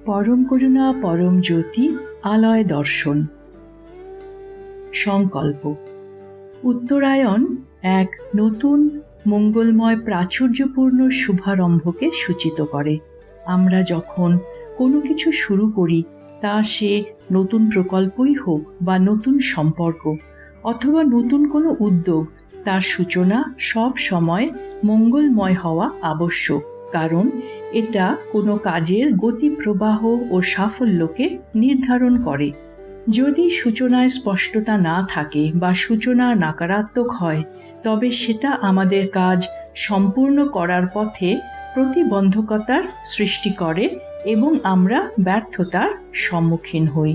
পরম করুণা পরম জ্যোতি আলয় দর্শন। সংকল্প। উত্তরায়ণ এক নতুন মঙ্গলময় প্রাচুর্যপূর্ণ শুভারম্ভকে সূচিত করে। আমরা যখন কোনো কিছু শুরু করি, তা সে নতুন প্রকল্পই হোক বা নতুন সম্পর্ক অথবা নতুন কোনো উদ্যোগ, তার সূচনা সব সময় মঙ্গলময় হওয়া আবশ্যক, কারণ এটা কোনো কাজের গতি প্রবাহ ও সাফল্যকে নির্ধারণ করে। যদি সূচনায় স্পষ্টতা না থাকে বা সূচনা নাকারাত্মক হয়, তবে সেটা আমাদের কাজ সম্পূর্ণ করার পথে প্রতিবন্ধকতার সৃষ্টি করে এবং আমরা ব্যর্থতার সম্মুখীন হই।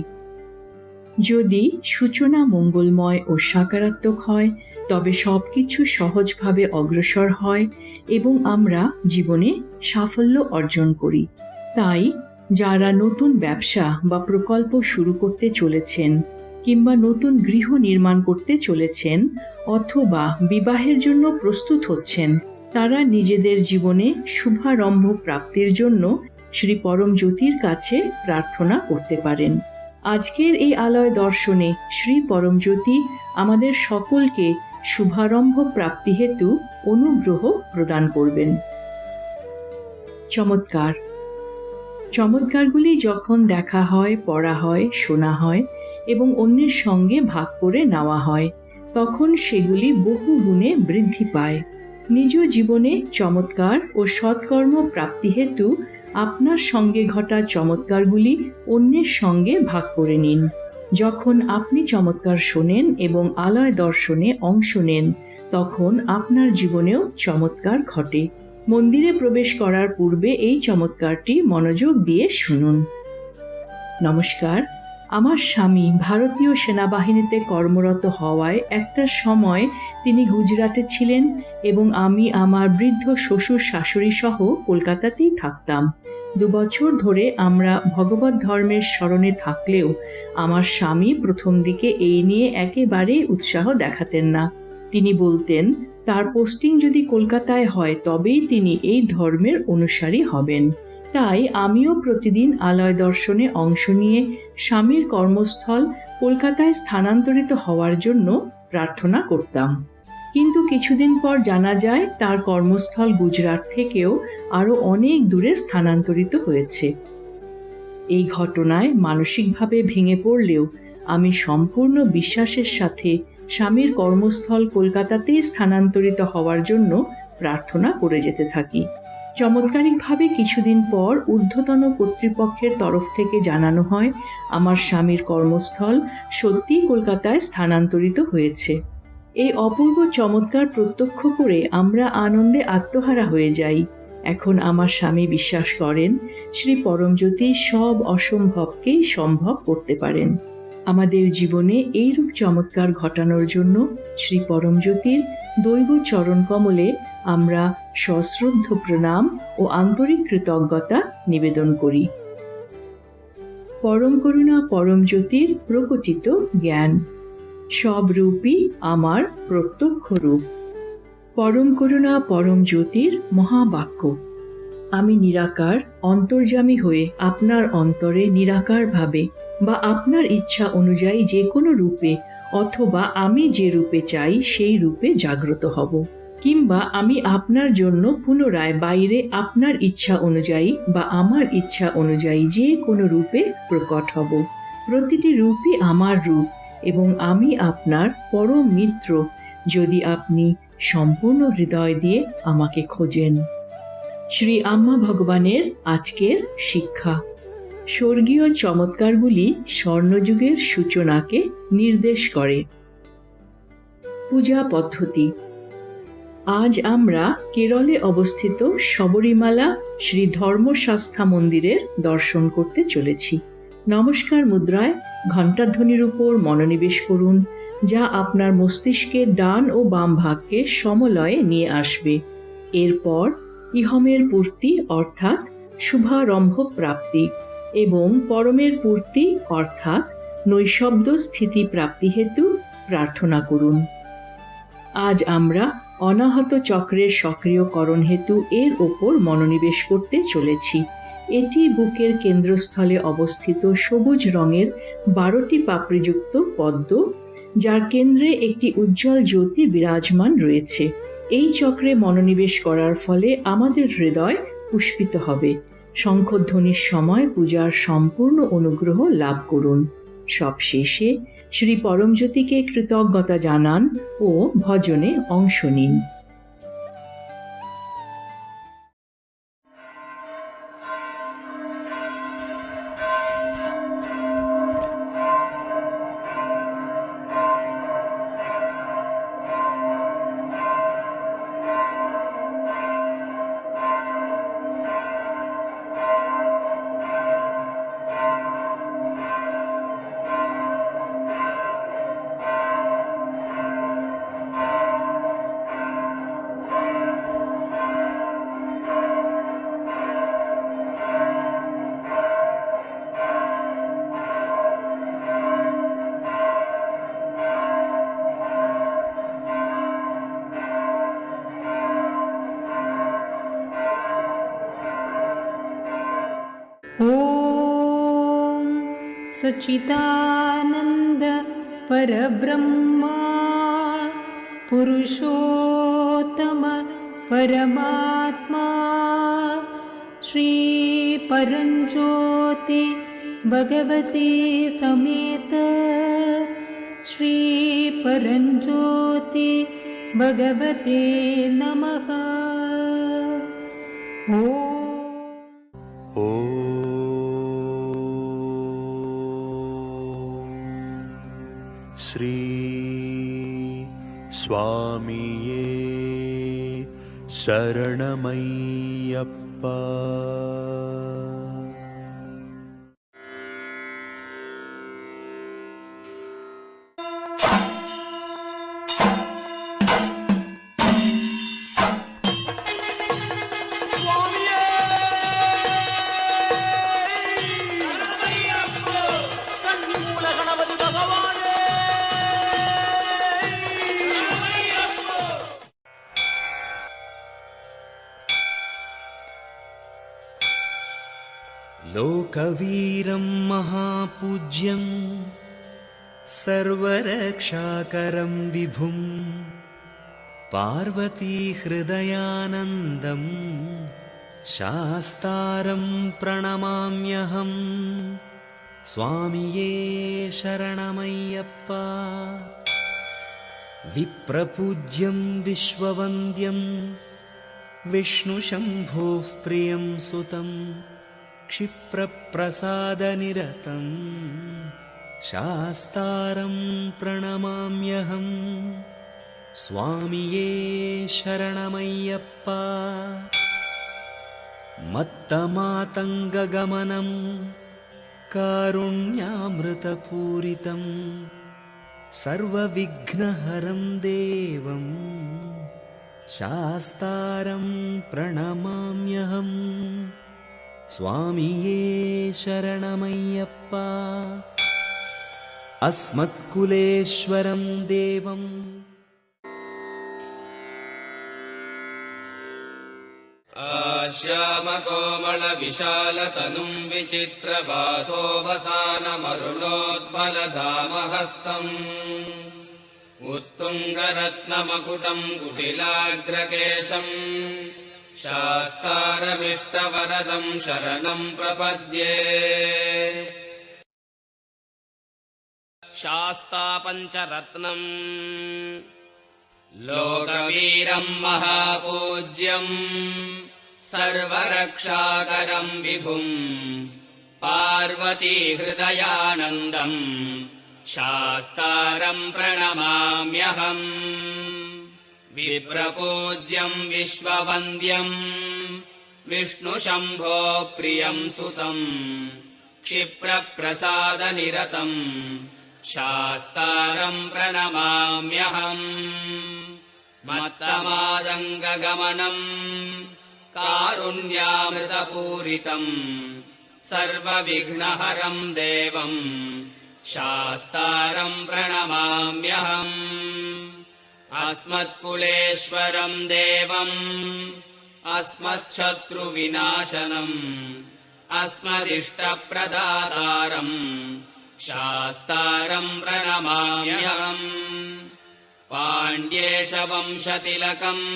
যদি সূচনা মঙ্গলময় ও সকারাত্মক হয়, তবে সব কিছু সহজভাবে অগ্রসর হয় এবং আমরা জীবনে সাফল্য অর্জন করি। তাই যারা নতুন ব্যবসা বা প্রকল্প শুরু করতে চলেছেন, কিংবা নতুন গৃহ নির্মাণ করতে চলেছেন, অথবা বিবাহের জন্য প্রস্তুত হচ্ছেন, তারা নিজেদের জীবনে শুভারম্ভ প্রাপ্তির জন্য শ্রী পরম জ্যোতির কাছে প্রার্থনা করতে পারেন। আজকের এই আলয় দর্শনে শ্রী পরম জ্যোতি আমাদের সকলকে শুভারম্ভ প্রাপ্তি হেতু অনুগ্রহ প্রদান করবেন। চমৎকার। চমৎকারগুলি যখন দেখা হয়, পড়া হয়, শোনা হয় এবং অন্যের সঙ্গে ভাগ করে নেওয়া হয়, তখন সেগুলি বহু গুণে বৃদ্ধি পায়। নিজ জীবনে চমৎকার ও সৎকর্ম প্রাপ্তি হেতু আপনার সঙ্গে ঘটা চমৎকারগুলি অন্যের সঙ্গে ভাগ করে নিন। যখন আপনি চমৎকার শোনেন এবং আলয় দর্শনে অংশ নেন, তখন আপনার জীবনেও চমৎকার ঘটে। মন্দিরে প্রবেশ করার পূর্বে এই চমৎকারটি মনোযোগ দিয়ে শুনুন। নমস্কার। আমার স্বামী ভারতীয় সেনাবাহিনীতে কর্মরত হওয়ায় একটা সময় তিনি গুজরাটে ছিলেন এবং আমি আমার বৃদ্ধ শ্বশুর শাশুড়ি সহ কলকাতাতেই থাকতাম। 2 বছর ধরে আমরা ভগবত ধর্মের স্মরণে থাকলেও আমার স্বামী প্রথম দিকে এই নিয়ে একেবারেই উৎসাহ দেখাতেন না। তিনি বলতেন, তার পোস্টিং যদি কলকাতায় হয় তবেই তিনি এই ধর্মের অনুসারী হবেন। তাই আমিও প্রতিদিন আলয় দর্শনে অংশ নিয়ে স্বামীর কর্মস্থল কলকাতায় স্থানান্তরিত হওয়ার জন্য প্রার্থনা করতাম। কিন্তু কিছুদিন পর জানা যায় তার কর্মস্থল গুজরাট থেকেও আরও অনেক দূরে স্থানান্তরিত হয়েছে। এই ঘটনায় মানসিকভাবে ভেঙে পড়লেও আমি সম্পূর্ণ বিশ্বাসের সাথে স্বামীর কর্মস্থল কলকাতাতেই স্থানান্তরিত হওয়ার জন্য প্রার্থনা করে যেতে থাকি। চমৎকারিকভাবে কিছুদিন পর ঊর্ধ্বতন কর্তৃপক্ষের তরফ থেকে জানানো হয় আমার স্বামীর কর্মস্থল সত্যিই কলকাতায় স্থানান্তরিত হয়েছে। এই অপূর্ব চমৎকার প্রত্যক্ষ করে আমরা আনন্দে আত্মহারা হয়ে যাই। এখন আমার স্বামী বিশ্বাস করেন শ্রী পরমজ্যোতি সব অসম্ভবকেই সম্ভব করতে পারেন। আমাদের জীবনে এইরূপ চমৎকার ঘটানোর জন্য শ্রী পরমজ্যোতির দৈব চরণ কমলে আমরা সশ্রদ্ধ প্রণাম ও আন্তরিক কৃতজ্ঞতা নিবেদন করি। পরম করুণা পরম জ্যোতির প্রকটিত জ্ঞান। সব রূপই আমার প্রত্যক্ষ রূপ। পরম করুণা পরম জ্যোতির মহাবাক্য। আমি নিরাকার অন্তর্যামী হয়ে আপনার অন্তরে নিরাকারভাবে বা আপনার ইচ্ছা অনুযায়ী যে কোনো রূপে অথবা আমি যে রূপে চাই সেই রূপে জাগ্রত হব, কিংবা আমি আপনার জন্য পুনরায় বাইরে আপনার ইচ্ছা অনুযায়ী বা আমার ইচ্ছা অনুযায়ী যে কোনো রূপে প্রকট হব। প্রতিটি রূপই আমার রূপ এবং আমি আপনার পরম মিত্র, যদি আপনি সম্পূর্ণ হৃদয় দিয়ে আমাকে খোঁজেন। শ্রী আম্মা ভগবানের আজকের শিক্ষা। স্বর্গীয় চমৎকারগুলি স্বর্ণযুগের সূচনাকে নির্দেশ করে। পূজা পদ্ধতি। আজ আমরা কেরলে অবস্থিত শবরীমালা শ্রী ধর্মশাস্তা মন্দিরের দর্শন করতে চলেছি। নমস্কার মুদ্রায় ঘণ্টাধ্বনির উপর মনোনিবেশ করুন, যা আপনার মস্তিষ্কের ডান ও বাম ভাগকে সমলয়ে নিয়ে আসবে। এরপর ইহমের পূর্তি অর্থাৎ শুভারম্ভ প্রাপ্তি এবং পরমের পূর্তি অর্থাৎ নৈশব্দ স্থিতি প্রাপ্তি হেতু প্রার্থনা করুন। আজ আমরা অনাহত চক্রের সক্রিয়করণ হেতু এর ওপর মনোনিবেশ করতে চলেছি এটি বুকের কেন্দ্রস্থলে অবস্থিত সবুজ রঙের 12টি পাপড়িযুক্ত পদ্ম, যার কেন্দ্রে একটি উজ্জ্বল জ্যোতি বিরাজমান রয়েছে। এই চক্রে মনোনিবেশ করার ফলে আমাদের হৃদয় পুষ্পিত হবে। শঙ্খধ্বনির সময় পূজার সম্পূর্ণ অনুগ্রহ লাভ করুন। সবশেষে শ্রী পরমজ্যোতিকে কৃতজ্ঞতা জানান ও ভজনে অংশ নিন। ॐ सच्चिदानन्द परब्रह्मा पुरुषोत्तम परमात्मा श्री परञ्ज्योति भगवते समेत श्री परञ्ज्योति भगवते नमः। श्री स्वामिये शरणमय्यप्पा। लोकवीरं महापूज्यं सर्वरक्षाकरं विभुं पार्वतीहृदयानन्दं शास्तारं प्रणमाम्यहम्। स्वामिये शरणमय्यप्पा। विप्रपूज्यं विश्ववन्द्यं विष्णुशम्भोः प्रियं सुतं क्षिप्रप्रसादनिरतं शास्तारं प्रणमाम्यहम्। स्वामिये शरणमय्यप्पा। मत्तमातङ्गगमनं कारुण्यामृतपूरितं सर्वविघ्नहरं देवं शास्तारं प्रणमाम्यहम्। स्वामिये शरणमय्यप्पा। अस्मत्कुलेश्वरं देवम् श्यामकोमलविशालतनुं विचित्रवासोऽवसानमरुणोद्बलधामहस्तम् उत्तुङ्गरत्नमकुटं कुटिलाग्रकेशम् शास्तारमिष्टवरदं शरणं प्रपद्ये। शास्ता पञ्चरत्नम् लोकवीरं महापूज्यं सर्वरक्षाकरं विभुं पार्वतीहृदयानन्दं शास्तारं प्रणमाम्यहम्। विप्रपूज्यं विश्ववन्द्यं विष्णुशम्भो प्रियं सुतं क्षिप्रप्रसादनिरतं शास्तारं प्रणमाम्यहम्। मत्तमादङ्गगमनं कारुण्यामृतपूरितं सर्वविघ्नहरं देवं शास्तारं प्रणमाम्यहम्। अस्मत्कुलेश्वरं देवम् अस्मच्छत्रुविनाशनम् अस्मदिष्टप्रदातारम् शास्तारम् प्रणमाम्यहम् पाण्ड्येशवंशतिलकम्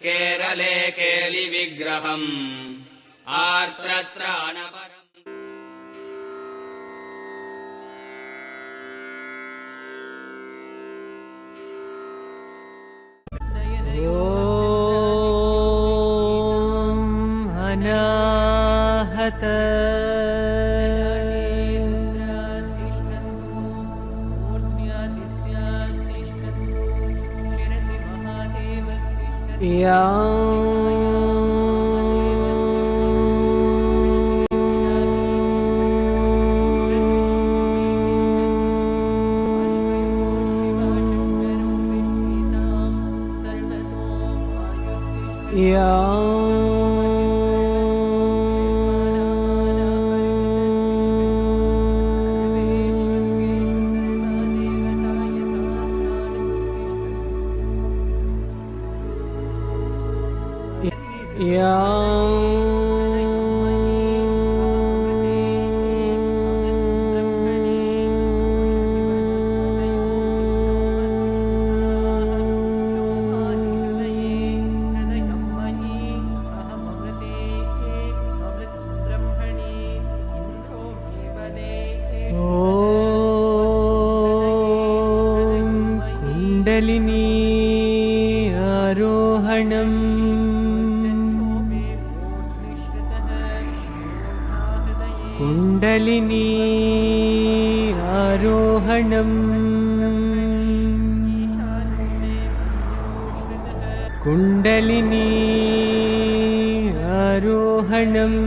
केरले केलिविग्रहम् आर्द्रत्राणपरम् ॐ अनाहत कुण्डलिनी आरोहणम् कुण्डलिनी आरोहणम् कुण्डलिनी आरोहणम्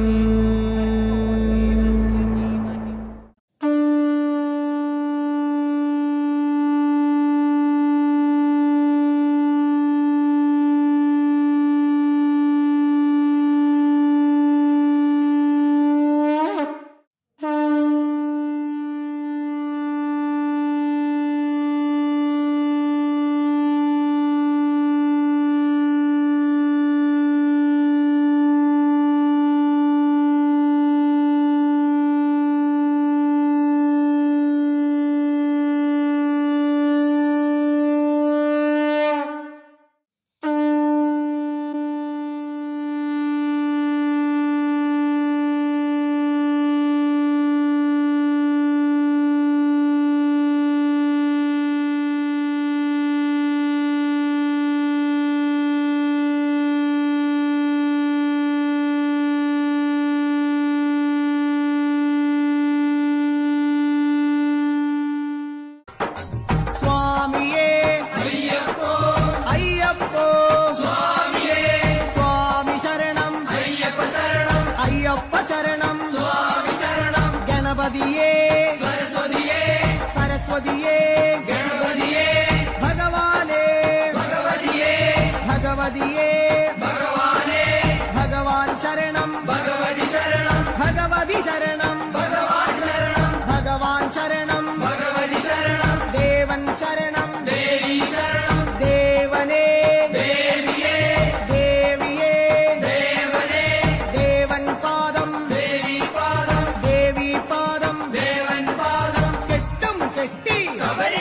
Somebody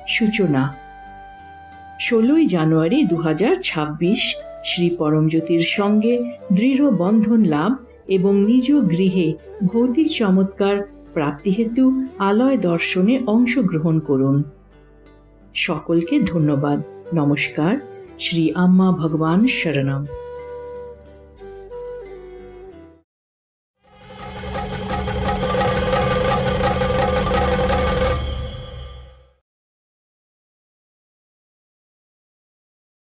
সূচনা 16ই জানুয়ারি 2026 শ্রী পরমজ্যোতির সঙ্গে দৃঢ় বন্ধন লাভ এবং নিজ গৃহে ভৌতিক চমৎকার প্রাপ্তি হেতু আলয় দর্শনে অংশগ্রহণ করুন। সকলকে ধন্যবাদ। নমস্কার। শ্রী আম্মা ভগবান শরণম।